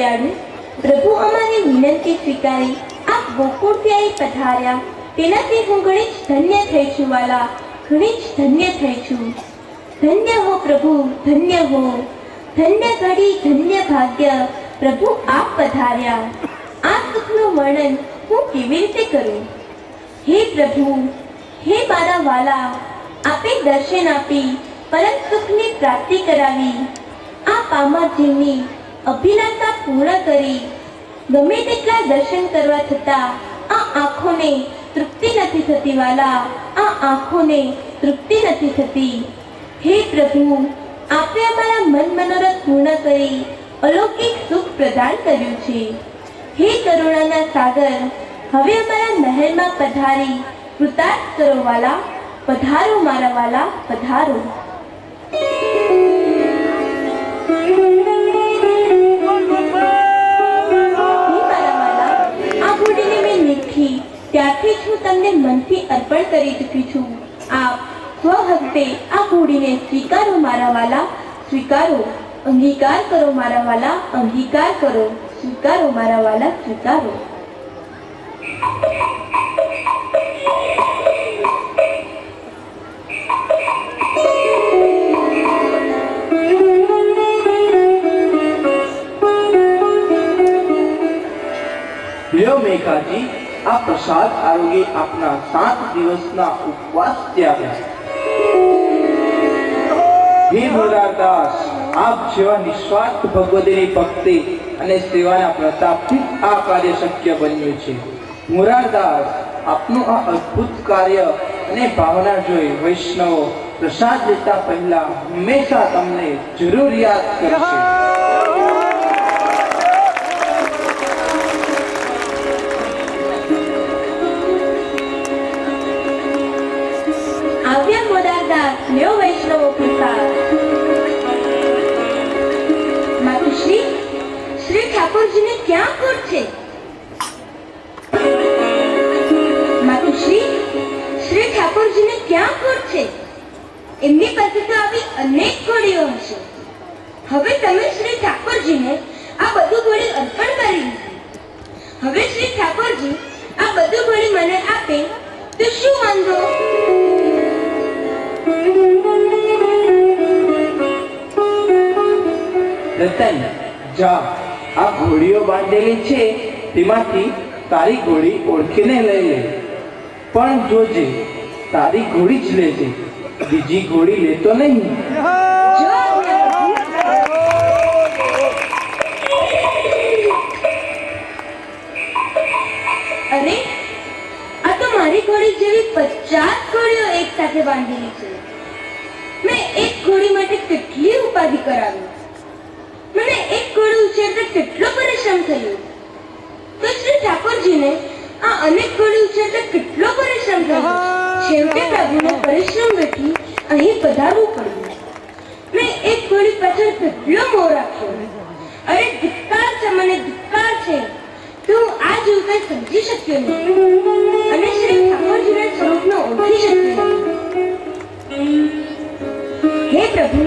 દયાળુ પ્રભુ અમારી વિનંતી સ્વીકારી આપ ગોકુળથી અહીં પધાર્યા, તેનાથી હું ઘણી જ ધન્ય થઈ છું વાલા, ઘણી જ ધન્ય થઈ છું. ધન્ય હો પ્રભુ, ધન્ય હો, ધન્ય ઘડી, ધન્ય ભાગ્ય, પ્રભુ આપ પધાર્યા. આ સુખનું વર્ણન હું કેવી રીતે કરું? હે પ્રભુ, હે મારા વાલા, આપે દર્શન આપી પરમ સુખની પ્રાપ્તિ કરાવી. આ પામર જીવની અભિલાષા પૂર્ણ કરી. ગમે તેટલા દર્શન કરવા છતાં આ આંખોને તૃપ્તિ નથી થતી વાલા, આ આંખોને તૃપ્તિ નથી થતી. હે પ્રભુ, આપે અમારા મન મનોરથ પૂર્ણ કરી અલૌકિક સુખ પ્રદાન કર્યું છે. હે કરુણાના સાગર, હવે અમારા મહેલમાં પધારી કૃતાર્થ કરો વાલા, પધારો મારા વાલા, પધારો. ત્યારથી જ હું તમને મનથી અર્પણ કરી ચૂકી છું. આપ સ્વહસ્તે આ ઘોડીને સ્વીકારો મારા વાલા, સ્વીકારો. અંગીકાર કરો મારા વાલા, અંગીકાર કરો. સ્વીકારો મારા વાલા, સ્વીકારો. લ્યો મેઘાજી, આ પ્રસાદ આરોગ્ય આપના 7 દિવસના ઉપવાસ ત્યાગા. હે મોરારદાસ, આપ જેવા નિસ્વાર્થ ભગવતીની ભક્તિ અને સેવાના પ્રતાપથી આ કાર્ય શક્ય બન્યું છે. મોરારદાસ, આપનું આ અદ્ભુત કાર્ય અને ભાવના જોઈ વૈષ્ણવો પ્રસાદ લેતા પહેલા હંમેશા તમને જરૂર યાદ કરશે. લ્યો વૈષ્ણવો પ્રસાદ. માતુશ્રી, શ્રી ઠાકોરજીને ક્યાં ખોટ છે? માતુશ્રી, શ્રી ઠાકોરજીને ક્યાં ખોટ છે? એમની પાસે તો આવી અનેક ઘોડીઓ હશે. હવે તમે શ્રી ઠાકોરજીને આ બધું ઘોડી અર્પણ કરી દીધી. હવે શ્રી ઠાકોરજી આ બધું ઘોડી મને આપે તો શું વાંધો? રતન, જા, આ ઘોડીઓ બાંધેલી છે તેમાંથી તારી ઘોડી ઓળખીને લઈ લે. પણ જોજે, તારી ઘોડી જ લેજે, બીજી ઘોડી લેતો નહીં. અરે, આ તો મારી ઘોડી જેવી 50 ઘોડીઓ એક સાથે બાંધેલી છે. મેં એક ઘોડી માટે કેટલી ઉપાધિ કરાવી, મને એક ઘોડું ઉછેરતા કેટલો પરિશ્રમ થયો. તો શ્રી ઠાકોરજીને આ અનેક ઘોડી ઉછેરતા કેટલો પરિશ્રમ થયો. છેવટે પ્રભુનો પરિશ્રમ વેઠી અહીં પધારવું પડ્યું. મેં એક ઘોડી પાછળ કેટલો મોહ રાખ્યો. અરે ધિક્કાર છે, મને ધિક્કાર છે. તો હું આ જેવું કંઈ સમજી શક્યો નહીં અને શ્રી ઠાકોરજીના સ્વરૂપનો ઓળખી શક્યો નહીં. હે પ્રભુ,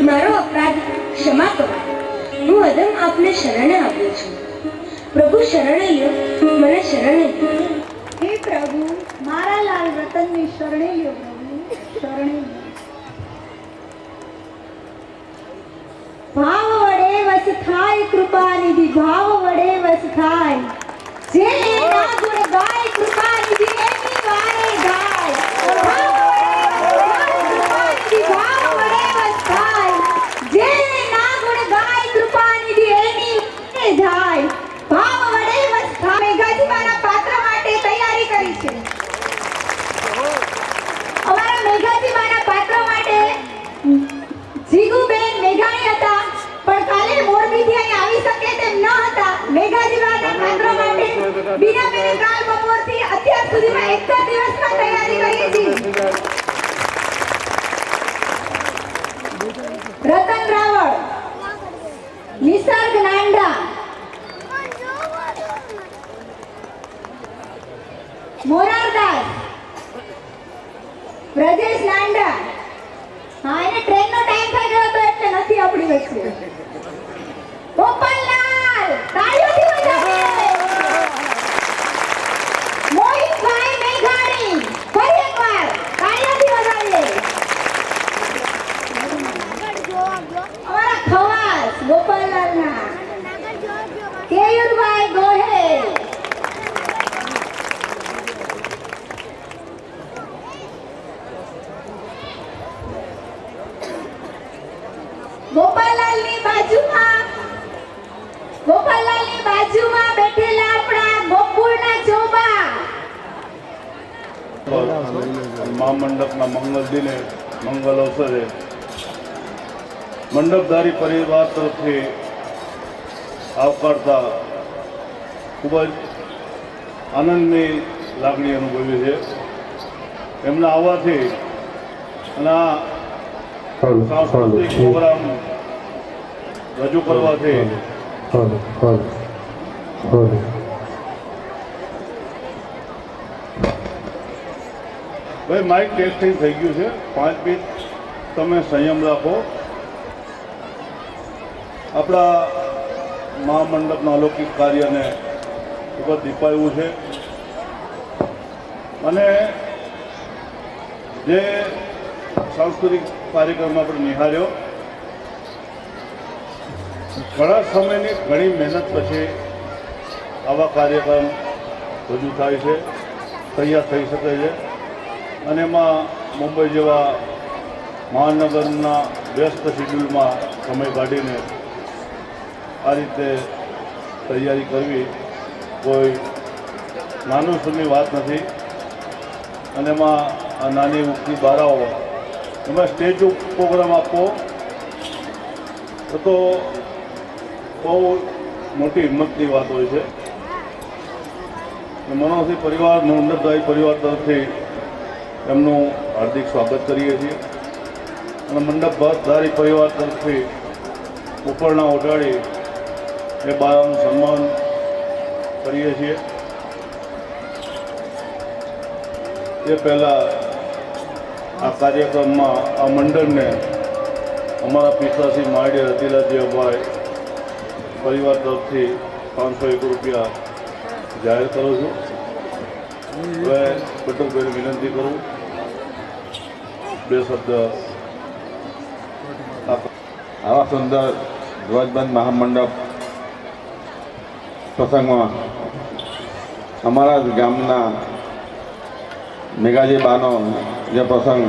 મારો અપરાધ ક્ષમા કરો. હું અદમ આપને શરણે આવ્યો છું. પ્રભુ શરણે લ્યો, મને શરણે લ્યો. હે પ્રભુ, મારા લાલ રતનની શરણે લ્યો પ્રભુ, શરણે લ્યો. ભાવ વડે વસ થાય કૃપા નિધિ, ભાવ વડે વસ થાય. જે એના ગુણ ગાય કૃપા નિધિ એની વારે ગાય. ભાવ વડે વસ થાય કૃપા નિધિ, ભાવ વડે વસ થાય. જે એના ગુણ ગાય કૃપા નિધિ એની વારે જાય. ભાવ વડે વસ થાય. મેઘાજી મારા પાત્ર માટે તૈયારી કરી છે. અમારા મેઘાજી મારા પાત્ર માટે જીગુબેન મેઘાણી હતા, પણ કાલે મોરબીથી અહીં આવી શકે તેમ ન હતા. મેઘાજી મારા પાત્ર માટે બીનાબેને કાલ બપોરથી અત્યાર સુધીમાં એક જ દિવસમાં તૈયારી કરી છે. રતન રાવળ, નિસર્ગ નાંડા, મોરારદાસ, બ્રજેશ નાંડા. હા, એને ટ્રેનનો ટાઈમ થઈ ગયો તો એટલે નથી આપણી વચ્ચે. ગોપાલલાલ તાળીઓથી વધાવીએ. મોહિતભાઈ મેઘાણી ફરી એકવાર તાળીઓથી વધાવીએ. અમારા ખવાસ ગોપાલલાલના કેયુરભાઈ ગોહેલ. ગોપાલલાલની બાજુમાં બેઠેલા આપણા ગોકુળના ચોબા. મહામંડપના મંગલ દિને મંગલ અવસરે મંડપધારી પરિવાર તરફથી આવકારતા ખૂબ જ આનંદની લાગણી અનુભવી છે. એમના આવવાથી અને આ સાંસ્કૃતિક પ્રોગ્રામ રજૂ કરવાથી ભાઈ માઇક ટેસ્ટિંગ થઈ ગયું છે. 5 મિનિટ તમે સંયમ રાખો. આપણા મહામંડપના અલૌકિક કાર્યને ખૂબ જ દીપાવ્યું છે અને જે સાંસ્કૃતિક કાર્યક્રમ આપણે નિહાળ્યો ઘણા સમયની ઘણી મહેનત પછી આવા કાર્યક્રમ રજૂ થાય છે, તૈયાર થઈ શકે છે અને એમાં મુંબઈ જેવા મહાનગરના વ્યસ્ત શેડ્યુલમાં સમય કાઢીને આ રીતે તૈયારી કરવી કોઈ નાનું સુની વાત નથી. અને એમાં આ નાની ઉગતી બારાઓ એમાં સ્ટેજ પ્રોગ્રામ આપવો તો બહુ મોટી હિંમતની વાત હોય છે. મનોહરસિંહ પરિવાર, મંડપધારી પરિવાર તરફથી એમનું હાર્દિક સ્વાગત કરીએ છીએ અને મંડપધારી પરિવાર તરફથી ઉપરના ઓઢાડી એ બાળાનું સન્માન કરીએ છીએ. એ પહેલાં આ કાર્યક્રમમાં આ મંડળને અમારા પિતાશ્રી માળી રતિલાજીભાઈ પરિવાર તરફથી 501 રૂપિયા જાહેર કરું છું. હવે પટેલભાઈને વિનંતી કરું 2 શબ્દ. આવા સુંદર ધ્વજબંધ મહામંડપ પ્રસંગમાં અમારા જ ગામના મેઘાજી બાનો જે પ્રસંગ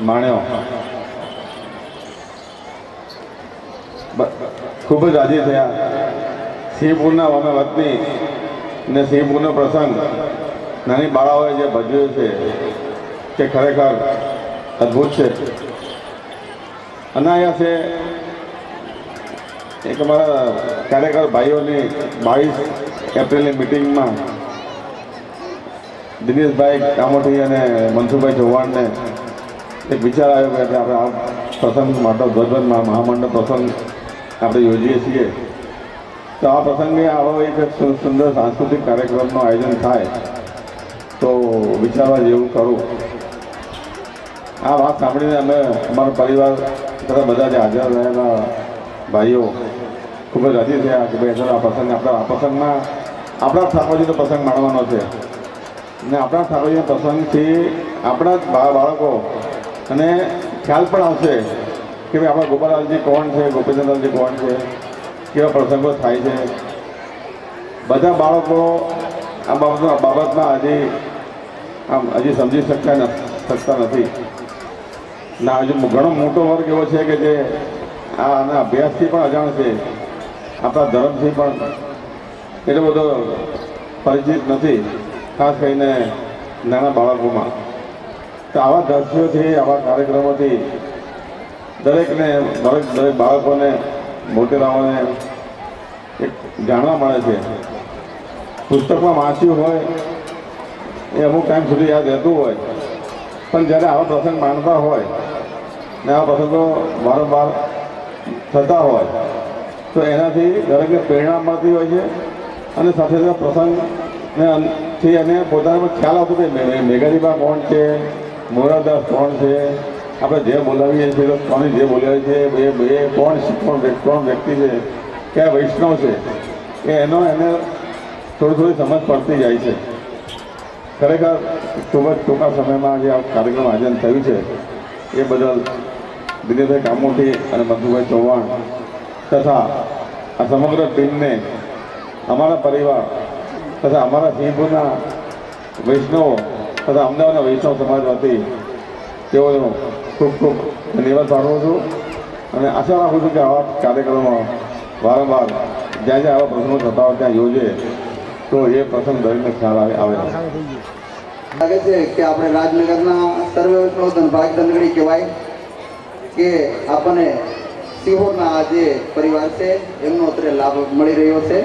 માણ્યો ખૂબ જ રાજી થયા. સિંહપુરના અમે વતની ને સિંહપુરનો પ્રસંગ નાની બાળાઓએ જે ભજવ્યો છે તે ખરેખર અદ્ભુત છે. અનાયા છે એક અમારા કાર્યકર ભાઈઓની 22 એપ્રિલની મિટિંગમાં દિનેશભાઈ કામોઠી અને મનસુખભાઈ ચૌહાણને એક વિચાર આવ્યો કે આપણે આ પ્રસંગ માટે ધ્વજબંધ મહામંડપ પ્રસંગ આપણે યોજીએ છીએ તો આ પ્રસંગે આવો એક સુંદર સાંસ્કૃતિક કાર્યક્રમનું આયોજન થાય તો વિચારવા જેવું કરું. આ વાત સાંભળીને અમે અમારો પરિવાર તથા બધા જે હાજર રહેલા ભાઈઓ ખૂબ જ રાજી થયા કે ભાઈ આ પ્રસંગ આ પ્રસંગમાં આપણા ઠાકોરજીનો પ્રસંગ માણવાનો છે ને આપણા ઠાકોરજીના પ્રસંગથી આપણા જ બાળકો અને ખ્યાલ પણ આવશે કે ભાઈ આપણા ગોપાલાલજી કોણ છે, ગોપીચંદ્રજી કોણ છે, કેવા પ્રસંગો થાય છે. બધા બાળકો આ બાબતમાં હજી સમજી શકતા નથી. ના હજુ ઘણો મોટો વર્ગ એવો છે કે જે આના અભ્યાસથી પણ અજાણ છે, આપણા ધર્મથી પણ એટલો બધો પરિચિત નથી, ખાસ કરીને નાના બાળકોમાં. તો આવા દ્રશ્યોથી, આવા કાર્યક્રમોથી દરેક બાળકોને, મોટેરાઓને એક જાણવા મળે છે. પુસ્તકમાં વાંચ્યું હોય એ અમુક ટાઈમ સુધી યાદ રહેતું હોય, પણ જ્યારે આવા પ્રસંગ માણતા હોય ને આવા પ્રસંગો વારંવાર થતા હોય તો એનાથી દરેકને પ્રેરણા મળતી હોય છે અને સાથે સાથે પ્રસંગથી એને પોતાના ખ્યાલ આવતો કે મેઘાજીબા કોણ છે, મોરારદાસ કોણ છે, આપણે જે બોલાવીએ છીએ તો કોની જે બોલાવીએ છીએ એ કોણ વ્યક્તિ છે કે આ વૈષ્ણવ છે કે એને થોડી સમજ પડતી જાય છે. ખરેખર ખૂબ જ ટૂંકા સમયમાં જે આ કાર્યક્રમ આયોજન થયું છે એ બદલ દિનેશભાઈ કામોઠી અને મધુભાઈ ચૌહાણ તથા આ સમગ્ર ટીમને, અમારા પરિવાર તથા અમારા સિંહપુરના વૈષ્ણવો તથા અમદાવાદના વૈષ્ણવ સમાજ વતી તેઓનો ખૂબ ખૂબ ધન્યવાદ પાઠવું છું અને આશા રાખું છું કે આવા કાર્યક્રમો વારંવાર જ્યાં જ્યાં આવા પ્રસંગો થતા હોય ત્યાં યોજે તો એ પ્રસંગ દરેકને ખ્યાલ આવે. લાગે છે કે આપણે રાજનગરના સર્વે વૈષ્ણવ ભાગ ધનગડી કહેવાય કે આપણને સિહોરના આ જે પરિવાર છે એમનો અત્યારે લાભ મળી રહ્યો છે.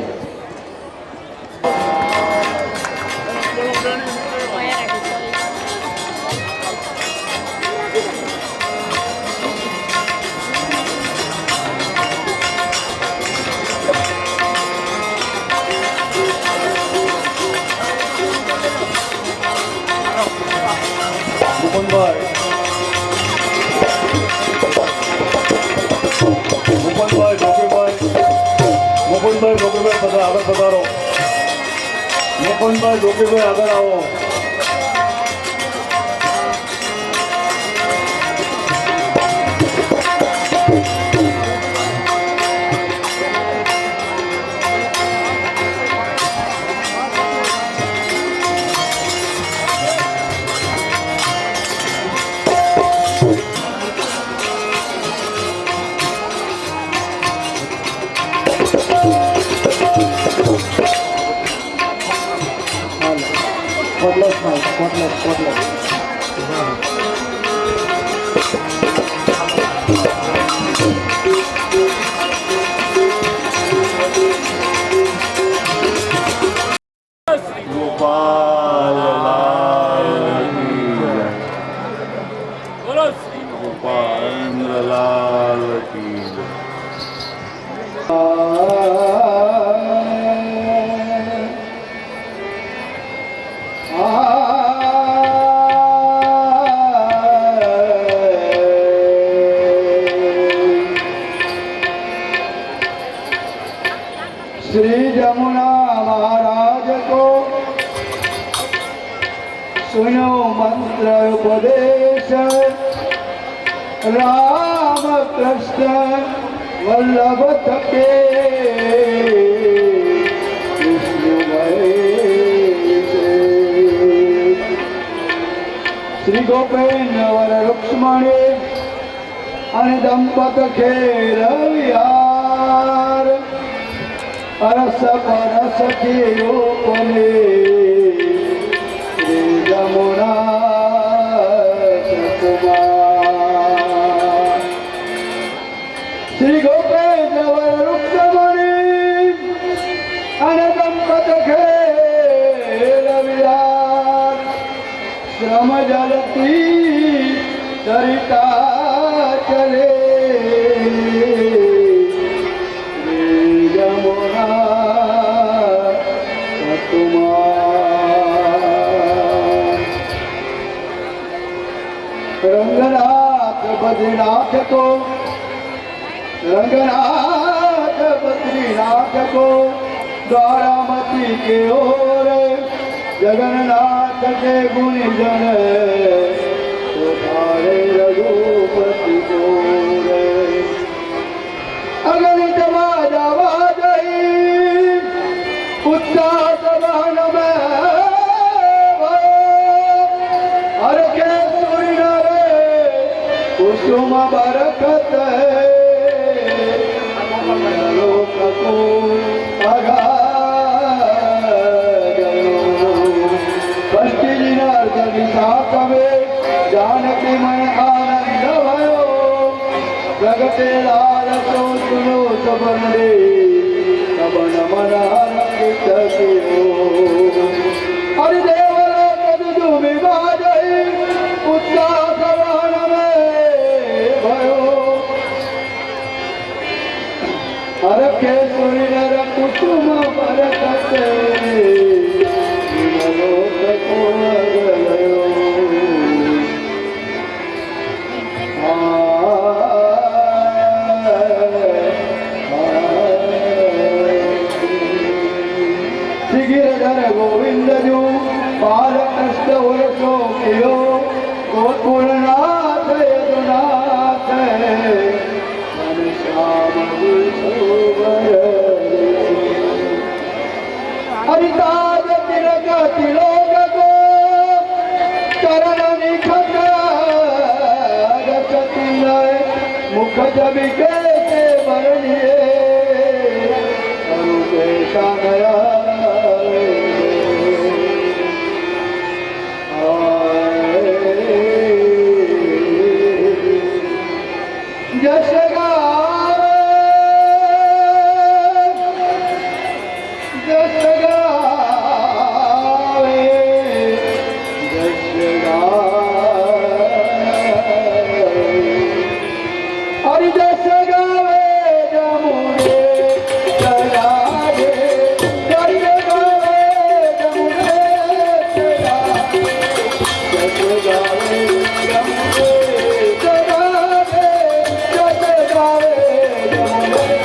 મુકુંદભાઈ ડોકીભાઈ બધા આગળ પધારો. મુકુંદભાઈ ડોકીભાઈ આગળ આવો. ગોપાલ લાલ કી જય. श्री जमुना महाराज को सुनो मंत्र उपदेश, राम कृष्ण वल्लभ थके श्री गोपेन्द्र वर रुक्ष्मणी અને દંપત ખેર વિહાર અરસ પરસ की रूपने श्री जमुना कुमार श्री गोपेन्द्र वर रुक्ष्मणी અને દંપત ખેર વિહાર श्रम जलती सरिता चले यमुना कुमार रंगनाथ बद्रीनाथ को रंगनाथ बद्रीनाथ को द्वारामती के ओर जगन्नाथ के गुणजन उधारे रघुपति गोरे अगणित बाजा बाजई उत्साह समान में हर के सुरी रे कुसुम बरकत लोक को अगा जानकी मन आनंद भयो जगते लाल सो सुनो सबन दे सबन मन हरकित कियो हरि देवरा कदु विवाजई उत्साह सवन में भयो हर के सुरी नर कुसुम बरकत लोक को अगलयो વર્ષો કયો ગોકુળનાથ યદુનાથ અને શ્યામ હરિતાજ તિલક તિલોક ગો ચરણ નિખત રચતી નય મુખ જબી કે વર્ણિએ કરુકે શાનયા જશ ગાવે જશ ગાવે જશ ગાવે હરિ જશ ગાવે જમુને ચરાગે હરિ ગાવે જમુને ચરાગે જશ ગાવે જમુને ચરાગે જશ ગાવે જમુને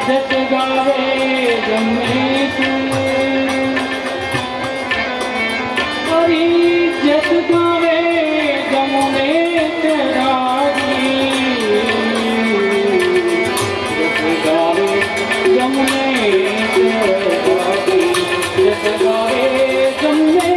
जत गावे जमेश हरि जत गावे जमुने रागी जत गावे जमुने रागी जत गावे जमुने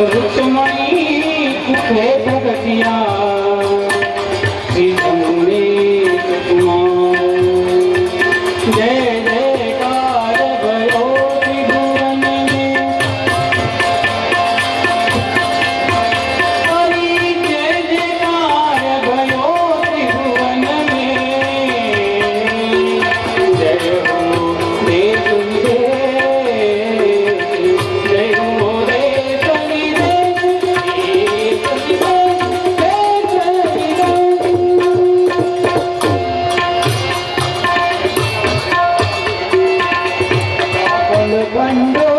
रुक्मणी कुखे भगतिया श्री जमुने कुमार जय जयकार भयो त्रिभुवन में हरि जय जयकार भयो त्रिभुवन में जय हो देव विदेश जय हो देव विदेश बंदो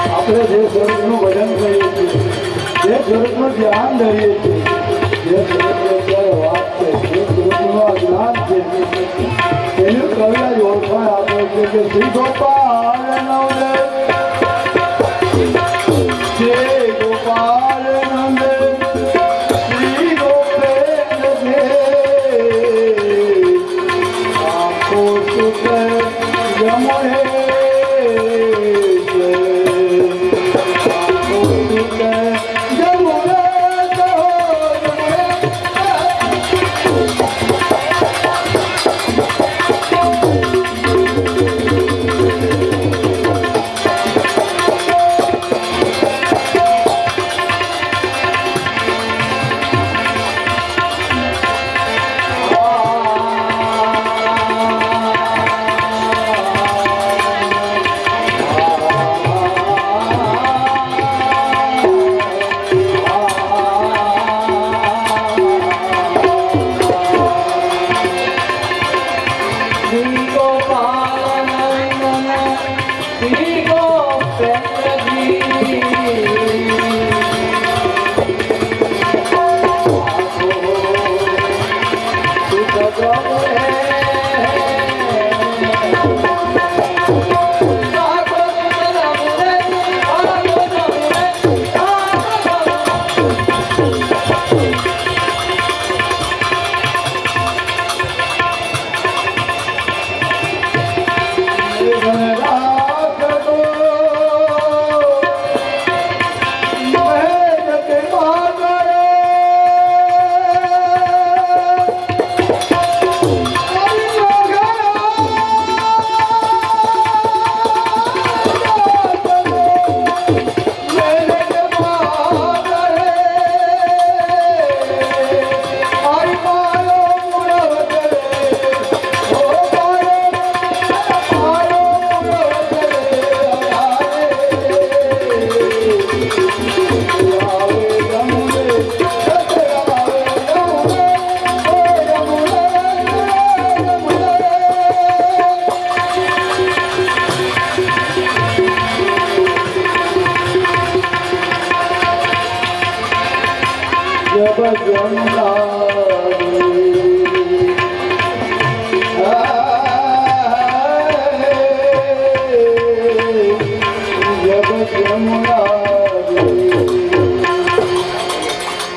આપણે જે સ્વરૂપનું ભજન કરીએ છીએ જે સ્વરૂપનું ધ્યાન ધરીએ છીએ જે સ્વરૂપની અત્યારે વાત છે જે સ્વરૂપનું આ જ્ઞાન છે એનું કવિ જ ઓળખાણ આપે છે કે શ્રી ગોપાલ નંદ શ્રી ગોપાલ નંદ શ્રી ગોપેન્દ્ર આપો સુખ યમુને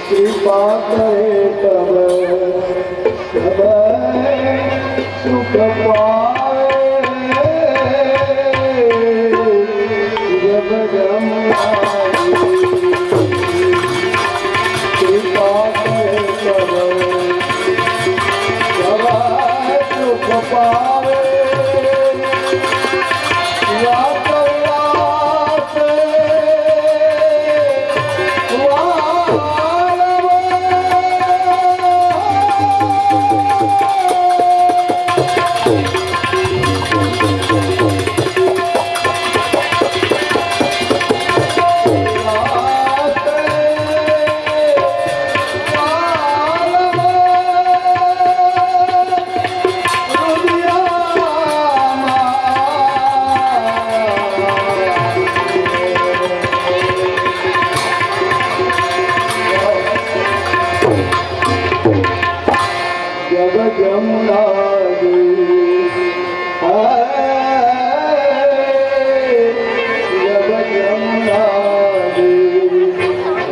कृपा करे तब सुख पाए जब जमुना कृपा करे तब सुख पावे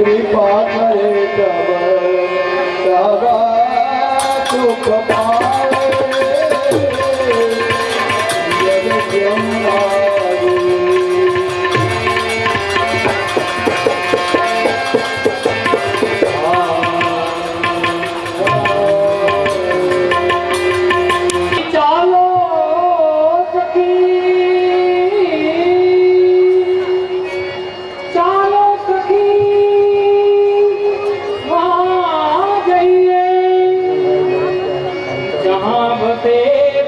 कृपा करे तब सुख पावे जब जमुना ચાલો સખી ચાલો સખી વહાં જઈએ જહાં બસે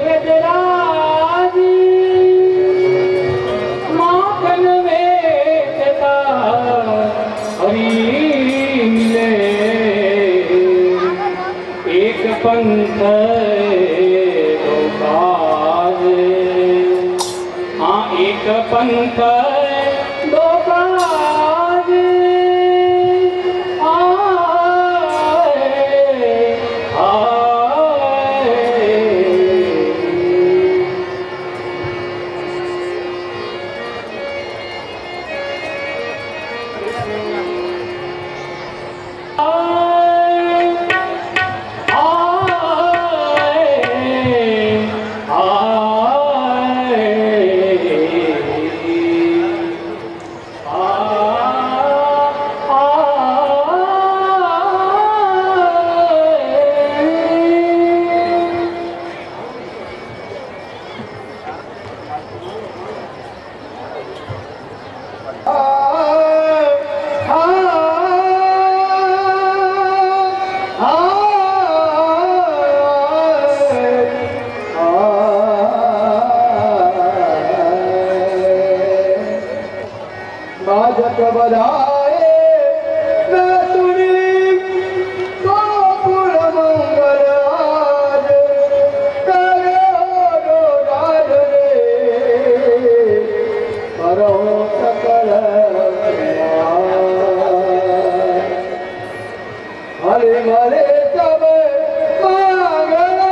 બ્રજરાજ માખન વેચતા હરી મિલે એક પંથ एक पंथ दो काज बाजत बधाए मैं सुनी तो पुर मंगल आज करे हो राज रे करो सकल हरे हरे सब मांगला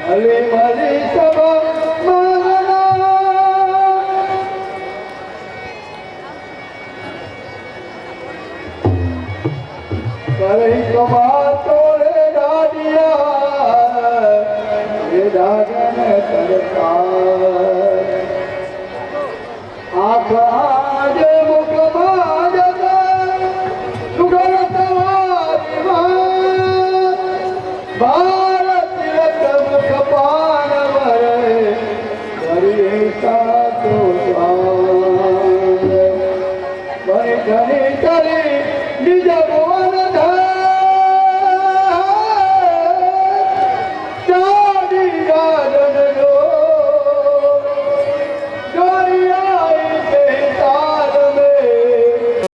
हरे हरे सब करही कमाल तोड़े डाडिया ये डागन करता आँख आज मुख बाजत सुगल सवारी भारत तिलक मुख पान भरे धरी सातो घनी घनी करी निज बुआ